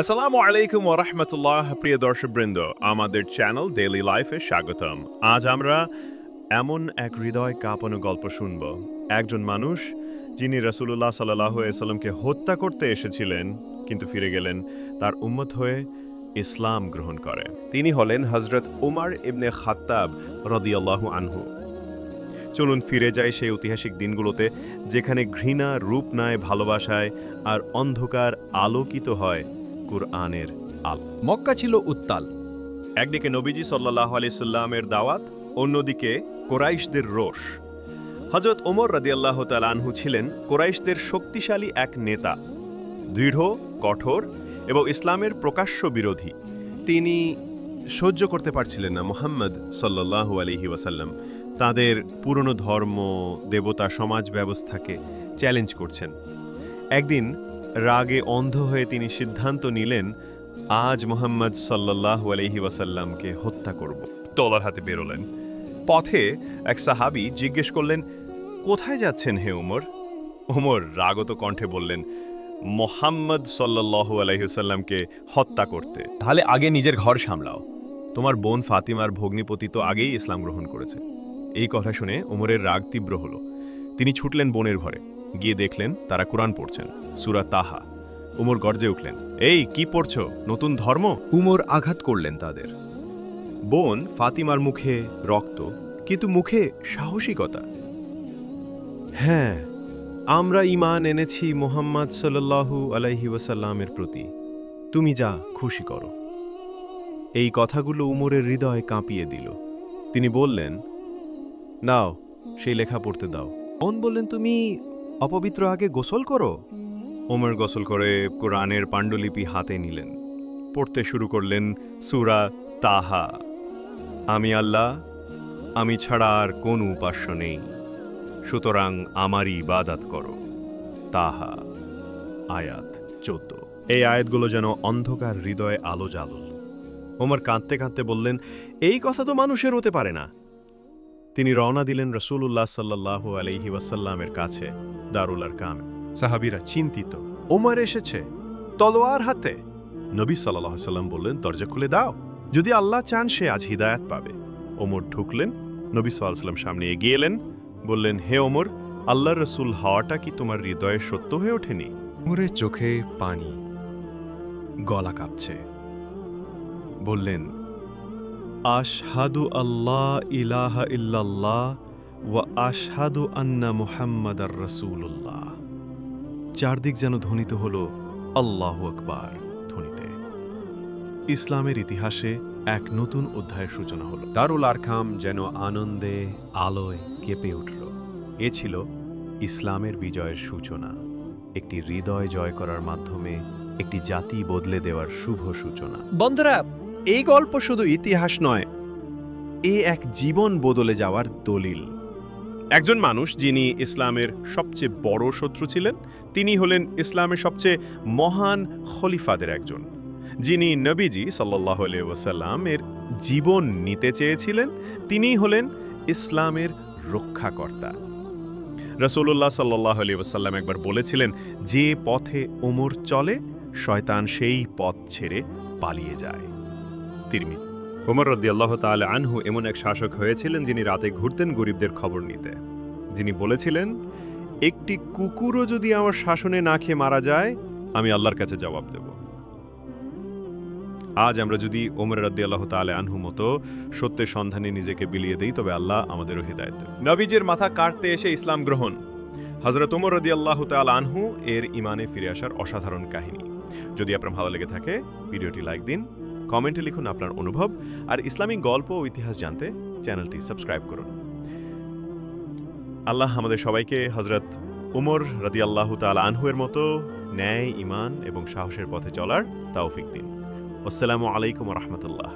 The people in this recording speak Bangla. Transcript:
আসসালামু আলাইকুম ওয়া রাহমাতুল্লাহ। প্রিয় দর্শকবৃন্দ, আমাদের চ্যানেল ডেইলি লাইফে স্বাগতম। আজ আমরা এমন এক হৃদয় কাঁপানো গল্প শুনব। একজন মানুষ যিনি রাসূলুল্লাহ সাল্লাল্লাহু আলাইহি সাল্লামকে হত্যা করতে এসেছিলেন কিন্তু ফিরে গেলেন তার উম্মত হয়ে ইসলাম গ্রহণ করে। তিনি হলেন হযরত উমর ইবনে খাত্তাব রাদিয়াল্লাহু আনহু। চলুন ফিরে যাই সেই ঐতিহাসিক দিনগুলোতে যেখানে ঘৃণা রূপ নেয় ভালোবাসায় আর অন্ধকার আলোকিত হয় কুরআনের আলো। মক্কা ছিল উত্তাল। একদিকে নবীজি সাল্লাল্লাহু আলাইহি সাল্লামের দাওয়াত, অন্যদিকে কোরাইশদের রোষ। হযরত ওমর রাদিয়াল্লাহু তাআলা আনহু ছিলেন কোরাইশদের শক্তিশালী এক নেতা, দৃঢ়, কঠোর এবং ইসলামের প্রকাশ্য বিরোধী। তিনি সহ্য করতে পারছিলেন না মুহাম্মদ সাল্লাল্লাহু আলাইহি ওয়াসাল্লাম তাদের পুরনো ধর্ম, দেবতা, সমাজ ব্যবস্থাকে চ্যালেঞ্জ করছেন। একদিন রাগে অন্ধ হয়ে তিনি সিদ্ধান্ত নিলেন, আজ মুহাম্মদ সাল্লাল্লাহু আলাইহি ওয়াসাল্লামকে হত্যা করব। তলোয়ার হাতে বেরোলেন। পথে এক সাহাবী জিজ্ঞেস করলেন, কোথায় যাচ্ছেন হে ওমর? ওমর রাগত কণ্ঠে বললেন, মুহাম্মদ সাল্লাল্লাহু আলাইহি ওয়াসাল্লামকে হত্যা করতে। তাহলে আগে নিজের ঘর সামলাও। তোমার বোন ফাতিমার ভগ্নিপতি তো আগেই ইসলাম গ্রহণ করেছে। এই কথা শুনে ওমরের রাগ তীব্র হলো। তিনি ছুটলেন বোনের ঘরে, গিয়ে দেখলেন তারা কুরআন পড়ছেন, সূরা তাহা। ওমর গর্জে উঠলেন, এই কি পড়ছো? নতুন ধর্ম? উমর আঘাত করলেন তাদের। বোন ফাতিমার মুখে রক্ত, কিন্তু মুখে সাহসিকতা। হ্যাঁ, আমরা ঈমান এনেছি মুহাম্মদ সাল্লাল্লাহু আলাইহি ওয়াসাল্লামের প্রতি। তুমি যা খুশি করো। এই কথাগুলো উমরের হৃদয় কাঁপিয়ে দিল। তিনি বললেন, নাও সেই লেখা পড়তে দাও। বোন বললেন, তুমি অপবিত্র আগে গোসল করো। ওমর গোসল করে কোরআনের পাণ্ডুলিপি হাতে নিলেন, পড়তে শুরু করলেন সূরা তাহা। আমি আল্লাহ, আমি ছাড়া আর কোনো উপাস্য নেই, সুতরাং আমারই ইবাদত করো। তাহা আয়াত 14। এই আয়াতগুলো যেন অন্ধকার হৃদয়ে আলো জ্বালল। ওমর কাঁদতে কাঁদতে বললেন, এই কথা তো মানুষের হতে পারে না। তিনি রওনা দিলেন রাসূলুল্লাহ সাল্লাল্লাহু আলাইহি ওয়াসাল্লামের কাছে, দারুল আরকামে। সাহাবীরা চিন্তিত, ওমর এসেছে তলোয়ার হাতে। নবী সাল্লাল্লাহু আলাইহি ওয়াসাল্লাম বললেন, দরজা খুলে দাও, যদি আল্লাহ চান সে আজ হিদায়াত পাবে। ওমর ঢুকলেন, নবী সাল্লাল্লাহু আলাইহি ওয়াসাল্লাম সামনে এগিয়ে এলেন, বললেন, হে ওমর, আল্লাহর রাসূল হওয়াটা কি তোমার হৃদয়ে সত্য হয়ে ওঠেনি? ওমরের চোখে পানি, গলা কাঁপছে। বললেন, আশহাদু আল্লাহ ইলাহা ইল্লাল্লাহ ওয়া আশহাদু আন্না মুহাম্মাদার রাসূলুল্লাহ। চারদিক যেন ধ্বনিত হল আল্লাহু আকবার ধ্বনিতে। ইসলামের ইতিহাসে এক নতুন অধ্যায়ের সূচনা হল। দারুল আরকাম যেন আনন্দে আলোয় কেঁপে উঠল। এ ছিল ইসলামের বিজয়ের সূচনা, একটি হৃদয় জয় করার মাধ্যমে একটি জাতি বদলে দেওয়ার শুভ সূচনা। বন্ধুরা, এই গল্প শুধু ইতিহাস নয়, এ এক জীবন বদলে যাওয়ার দলিল। একজন মানুষ যিনি ইসলামের সবচেয়ে বড় শত্রু ছিলেন, তিনি হলেন ইসলামের সবচেয়ে মহান খলিফাদের একজন, যিনি নবীজি সাল্লাল্লাহু আলাইহি ওয়াসাল্লামের জীবন নিতে চেয়েছিলেন। তিনি হলেন ইসলামের রক্ষাকর্তা। রাসূলুল্লাহ সাল্লাল্লাহু আলাইহি ওয়াসাল্লাম একবার বলেছিলেন, যে পথে ওমর চলে শয়তান সেই পথ ছেড়ে পালিয়ে যায়। তিরমিজি। ওমর রাদিয়াল্লাহু তাআলা আনহু এমন এক শাসক হয়েছিলেন যিনি রাতে ঘুরতেন গরিবদের খবর নিতে। যিনি বলেছিলেন, একটি কুকুরও যদি আমার শাসনে না খেয়ে মারা যায়, আমি আল্লাহর কাছে জবাব দেব। আজ আমরা যদি ওমর রাদিয়াল্লাহু তাআলা আনহু মতো সত্যের সন্ধানে নিজেকে বিলিয়ে দেই, তবে আল্লাহ আমাদেরও হিদায়াত দেন। নবীজির মাথা কাটতে এসে ইসলাম গ্রহণ, হযরত ওমর রাদিয়াল্লাহু তাআলা আনহু এর ঈমানে ফিরে আসার অসাধারণ কাহিনী। যদি আপনার ভালো লেগে থাকে, ভিডিওটি লাইক দিন, কমেন্টে লিখুন আপনার অনুভব, আর ইসলামিক গল্প ও ইতিহাস জানতে চ্যানেলটি সাবস্ক্রাইব করুন। আল্লাহ আমাদের সবাইকে হযরত উমর রাদিয়াল্লাহু তাআলা আনহু এর মতো ন্যায়, ঈমান এবং সাহসের পথে চলার তৌফিক দিন। আসসালামু আলাইকুম ওয়া রাহমাতুল্লাহ।